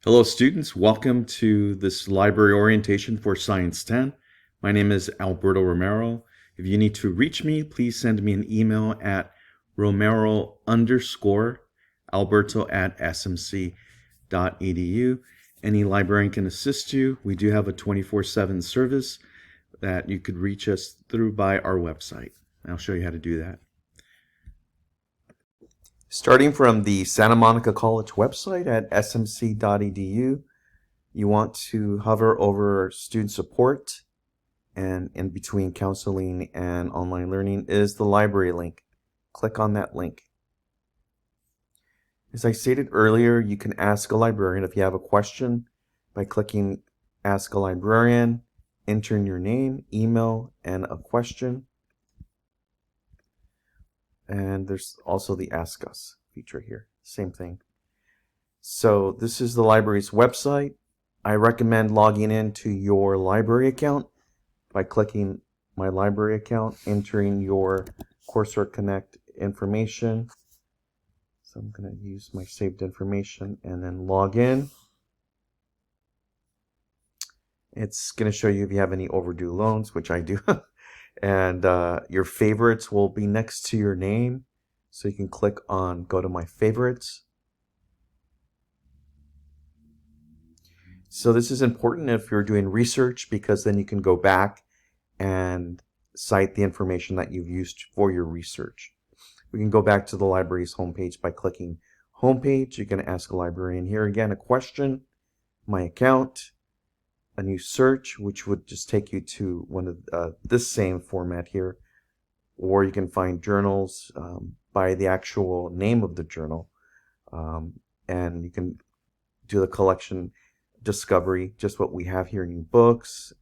Hello, students. Welcome to this library orientation for Science 10. My name is Alberto Romero. If you need to reach me, please send me an email at romero_alberto@smc.edu. Any librarian can assist you. We do have a 24/7 service that you could reach us through by our website. I'll show you how to do that. Starting from the Santa Monica College website at smc.edu, you want to hover over student support, and in between counseling and online learning is the library link. Click on that link. As I stated earlier, you can ask a librarian if you have a question by clicking Ask a Librarian, entering your name, email, and a question. And there's also the Ask Us feature here. Same thing. So this is the library's website. I recommend logging into your library account by clicking My Library Account, entering your Courseware Connect information. So I'm going to use my saved information and then log in. It's going to show you if you have any overdue loans, which I do. And your favorites will be next to your name. So you can click on Go to My Favorites. So this is important if you're doing research, because then you can go back and cite the information that you've used for your research. We can go back to the library's homepage by clicking Homepage. You can ask a librarian here again a question, My Account, a new search, which would just take you to one of this same format here, or you can find journals by the actual name of the journal, and you can do the collection discovery, just what we have here: new books,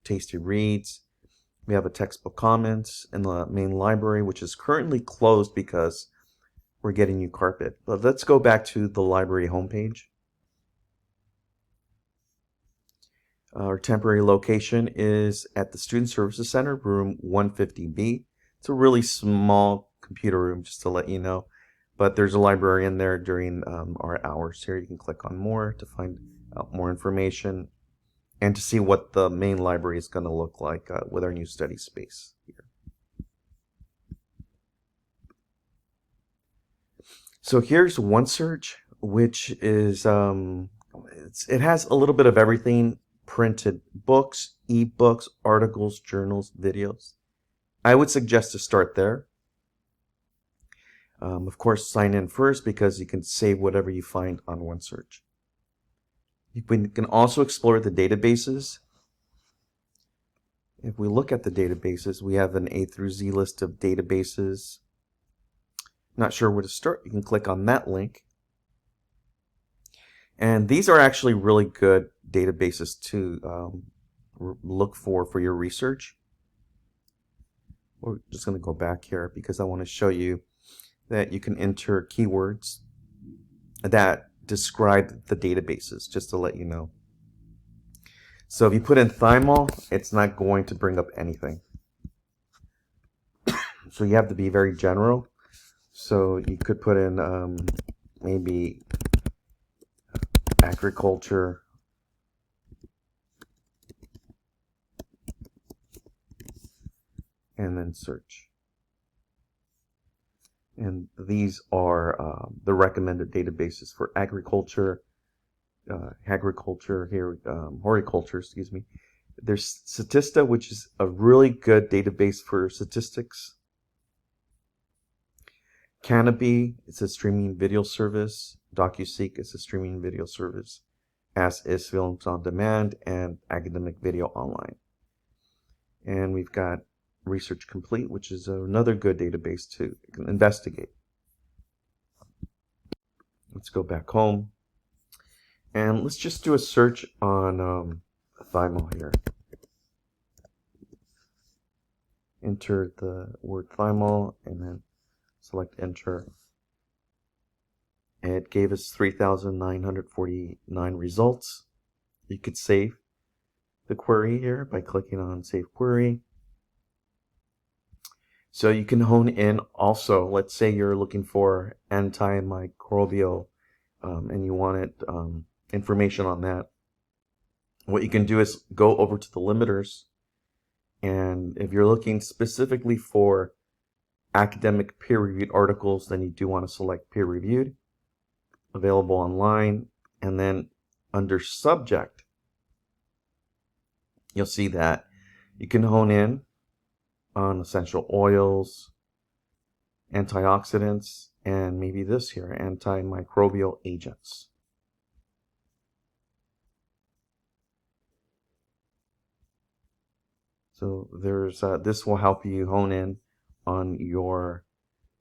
tasty reads. We have a textbook comments in the main library, which is currently closed because we're getting new carpet. But let's go back to the library homepage. Our temporary location is at the Student Services Center, room 150B. It's a really small computer room, just to let you know. But there's a librarian there during our hours here. You can click on More to find out more information and to see what the main library is going to look like with our new study space here. So here's OneSearch, which is it has a little bit of everything: printed books, ebooks, articles, journals, videos. I would suggest to start there. Of course, sign in first because you can save whatever you find on OneSearch. You can also explore the databases. If we look at the databases, we have an A through Z list of databases. Not sure where to start? You can click on that link. And these are actually really good databases to look for your research. We're just going to go back here because I want to show you that you can enter keywords that describe the databases, just to let you know. So if you put in thymol, it's not going to bring up anything. So you have to be very general. So you could put in maybe agriculture, and then search. And these are the recommended databases for agriculture, horticulture, excuse me. There's Statista, which is a really good database for statistics. Canopy, it's a streaming video service. DocuSeek is a streaming video service, as is Films on Demand and Academic Video Online. And we've got Research Complete, which is another good database to investigate. Let's go back home. And let's just do a search on thymol here. Enter the word thymol and then select enter. And it gave us 3,949 results. You could save the query here by clicking on Save Query. So you can hone in also. Let's say you're looking for antimicrobial and you want it information on that. What you can do is go over to the limiters, and if you're looking specifically for academic peer-reviewed articles, then you do want to select peer-reviewed, available online, and then under subject, you'll see that you can hone in on essential oils, antioxidants, and maybe this here, antimicrobial agents. So there's this will help you hone in on your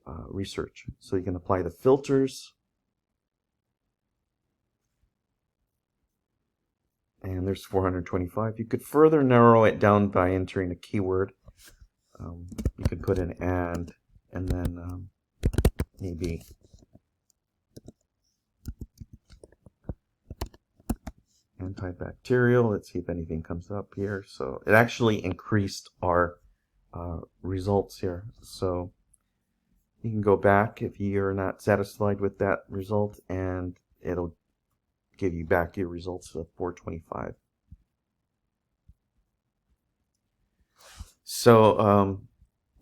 research. So you can apply the filters, and there's 425. You could further narrow it down by entering a keyword. You could put in and then maybe antibacterial. Let's see if anything comes up here. So it actually increased our results here. So you can go back if you're not satisfied with that result, and it'll give you back your results of 425. So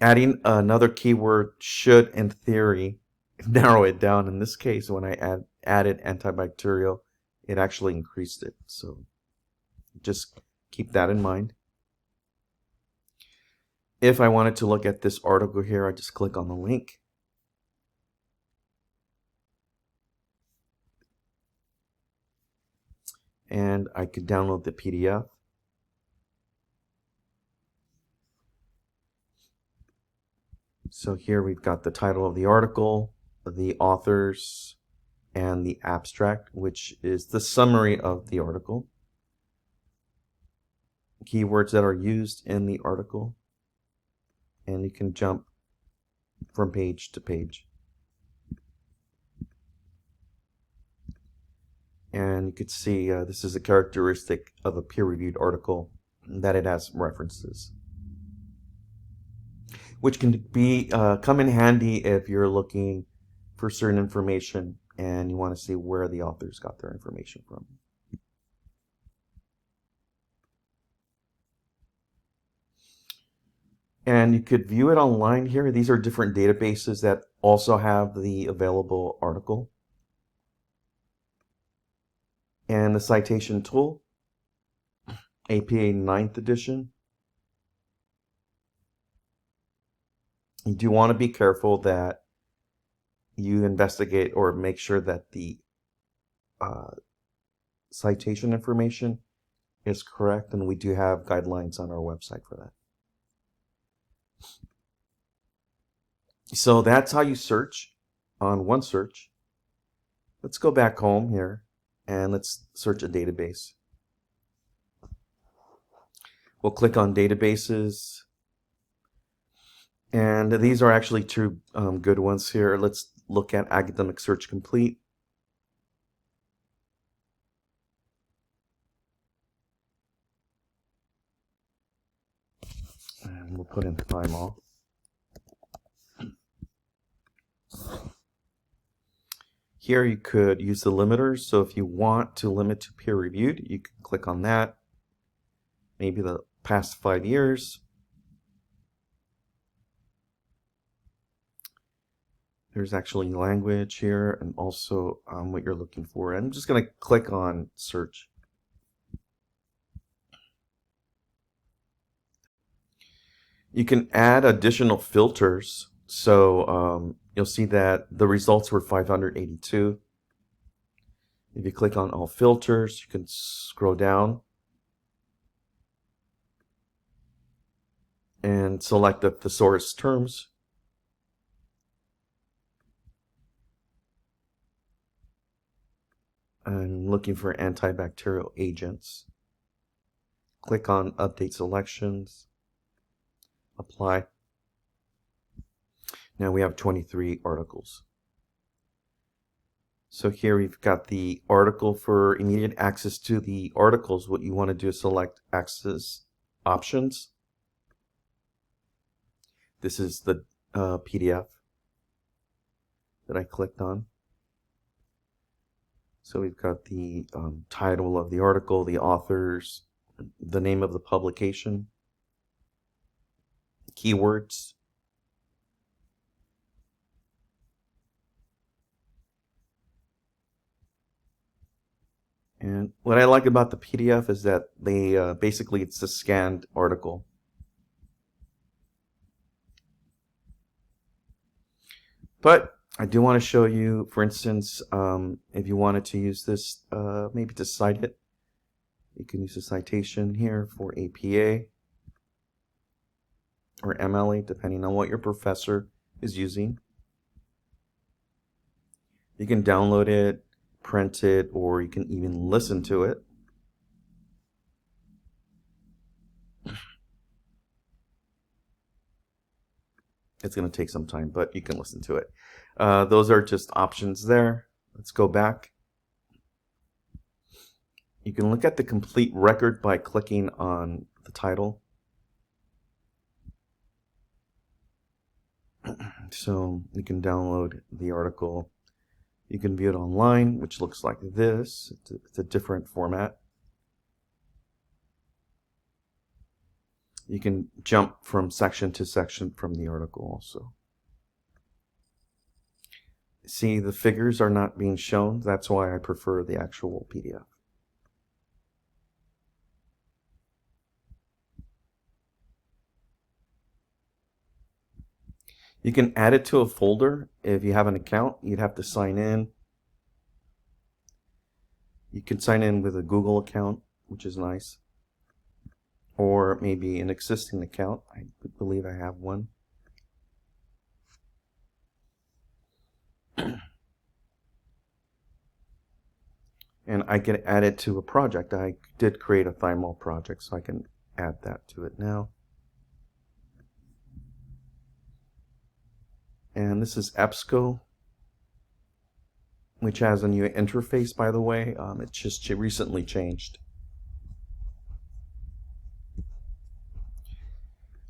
adding another keyword should, in theory, narrow it down. In this case, when I added antibacterial, it actually increased it. So just keep that in mind. If I wanted to look at this article here, I just click on the link. And I could download the PDF. So here we've got the title of the article, the authors, and the abstract, which is the summary of the article. Keywords that are used in the article. And you can jump from page to page. And you could see this is a characteristic of a peer-reviewed article, that it has references, which can be come in handy if you're looking for certain information and you want to see where the authors got their information from. And you could view it online here. These are different databases that also have the available article. And the citation tool, APA 9th edition. You do want to be careful that you investigate or make sure that the citation information is correct, and we do have guidelines on our website for that. So that's how you search on OneSearch. Let's go back home here and let's search a database. We'll click on databases, and these are actually two good ones here. Let's look at Academic Search Complete. And we'll put in Thymol. Here you could use the limiters. So if you want to limit to peer reviewed, you can click on that. Maybe the past 5 years. There's actually language here and also what you're looking for. I'm just going to click on search. You can add additional filters. So you'll see that the results were 582. If you click on all filters, you can scroll down and select the thesaurus terms. I'm looking for antibacterial agents. Click on Update Selections. Apply. Now we have 23 articles. So here we've got the article. For immediate access to the articles, what you want to do is select Access Options. This is the PDF that I clicked on. So we've got the title of the article, the authors, the name of the publication, keywords, and what I like about the PDF is that they basically it's a scanned article. But I do want to show you, for instance, if you wanted to use this, maybe to cite it, you can use a citation here for APA or MLA, depending on what your professor is using. You can download it, print it, or you can even listen to it. It's going to take some time, but you can listen to it. Those are just options there. Let's go back. You can look at the complete record by clicking on the title. So you can download the article. You can view it online, which looks like this. It's a different format. You can jump from section to section from the article also. See, the figures are not being shown. That's why I prefer the actual PDF. You can add it to a folder. If you have an account, you'd have to sign in. You can sign in with a Google account, which is nice. Or maybe an existing account. I believe I have one. And I can add it to a project. I did create a Thymol project, so I can add that to it now. And this is EBSCO, which has a new interface, by the way. It just recently changed.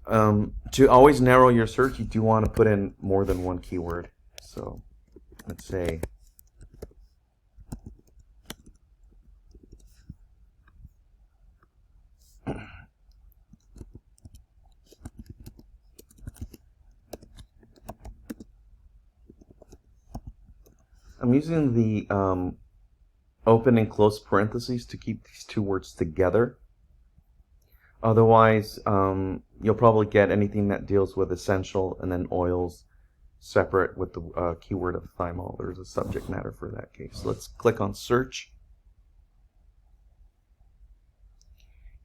To always narrow your search, you do want to put in more than one keyword. So let's say I'm using the open and close parentheses to keep these two words together. Otherwise, you'll probably get anything that deals with essential and then oils separate with the keyword of thymol. There's a subject matter for that case. Let's click on search.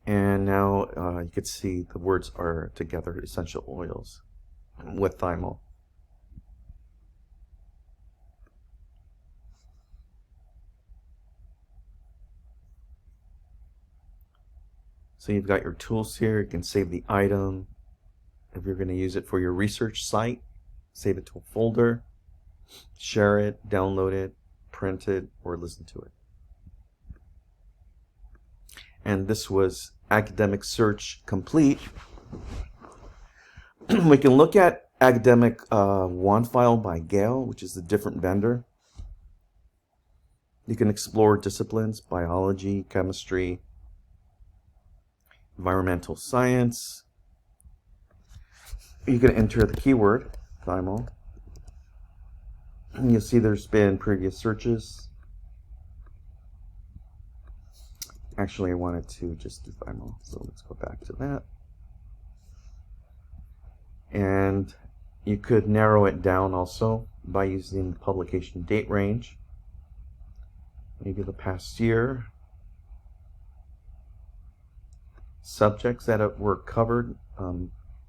And now you can see the words are together, essential oils with thymol. So you've got your tools here. You can save the item. If you're going to use it for your research site, save it to a folder, share it, download it, print it, or listen to it. And this was Academic Search Complete. We can look at Academic WAN file by Gale, which is a different vendor. You can explore disciplines, biology, chemistry, environmental science. You can enter the keyword, thymol. And you'll see there's been previous searches. Actually, I wanted to just do thymol, so let's go back to that. And you could narrow it down also by using the publication date range. Maybe the past year. Subjects that were covered,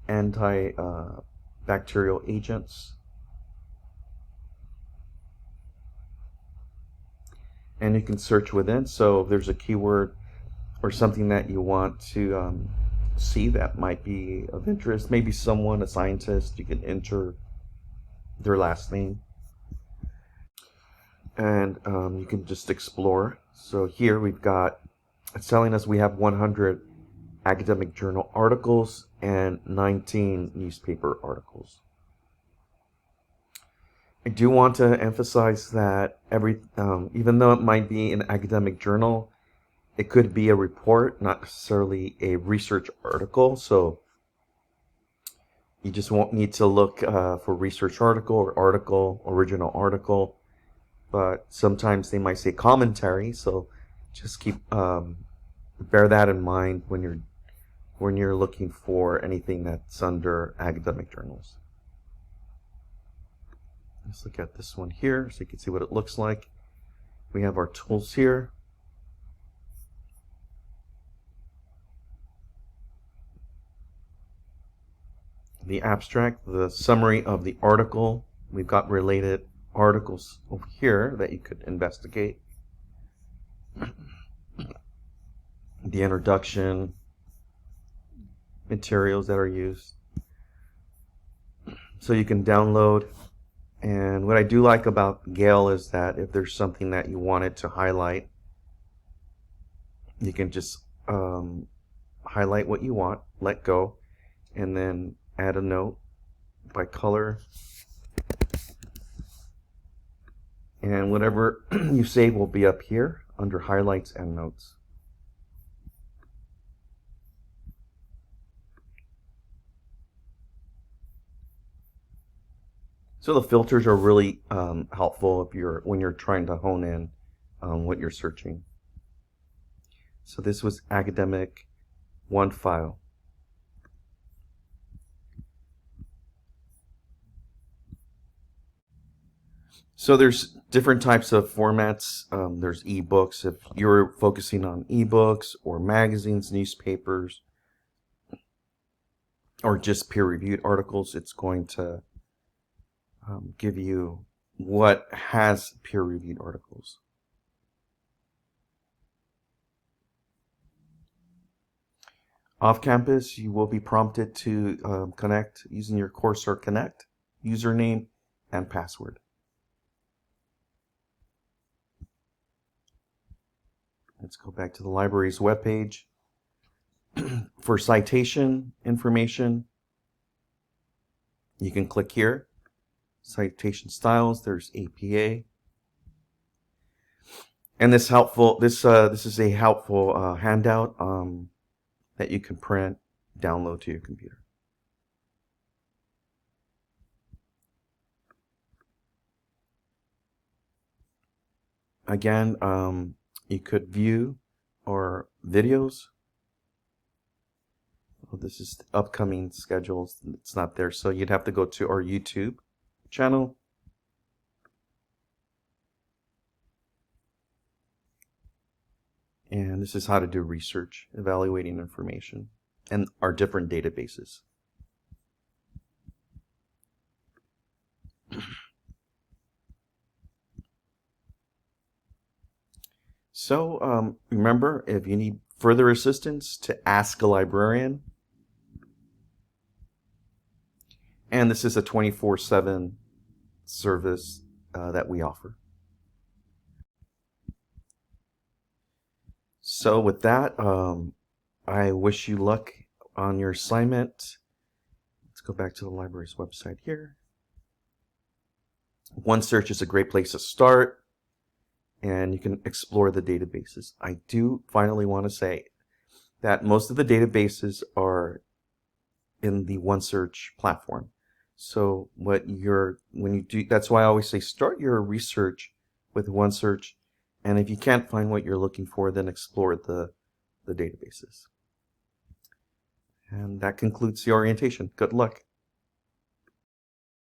antibacterial agents. And you can search within. So if there's a keyword or something that you want to see that might be of interest, maybe someone, a scientist, you can enter their last name. And you can just explore. So here we've got, it's telling us we have 100 academic journal articles and 19 newspaper articles. I do want to emphasize that even though it might be an academic journal, it could be a report, not necessarily a research article. So you just won't need to look for research article or original article. But sometimes they might say commentary. So just bear that in mind when you're looking for anything that's under academic journals. Let's look at this one here so you can see what it looks like. We have our tools here. The abstract, the summary of the article. We've got related articles over here that you could investigate. The introduction, materials that are used. So you can download. And what I do like about Gale is that if there's something that you wanted to highlight, you can just highlight what you want, let go, and then add a note by color. And whatever you save will be up here under highlights and notes. So the filters are really helpful when you're trying to hone in what you're searching. So this was academic one file. So there's different types of formats. There's ebooks. If you're focusing on ebooks or magazines, newspapers, or just peer-reviewed articles, it's going to give you what has peer-reviewed articles. Off campus, you will be prompted to connect using your Coursera Connect username and password. Let's go back to the library's webpage. For citation information, you can click here. Citation styles, there's APA. And this is a helpful handout that you can print, download to your computer. Again, you could view our videos. Oh, this is upcoming schedules. It's not there, so you'd have to go to our YouTube channel. And this is how to do research, evaluating information, and our different databases. So remember, if you need further assistance, to ask a librarian. And this is a 24/7 service that we offer. So with that, I wish you luck on your assignment. Let's go back to the library's website here. OneSearch is a great place to start, and you can explore the databases. I do finally want to say that most of the databases are in the OneSearch platform. So when you do, that's why I always say start your research with OneSearch, and if you can't find what you're looking for, then explore the databases. And that concludes the orientation. Good luck.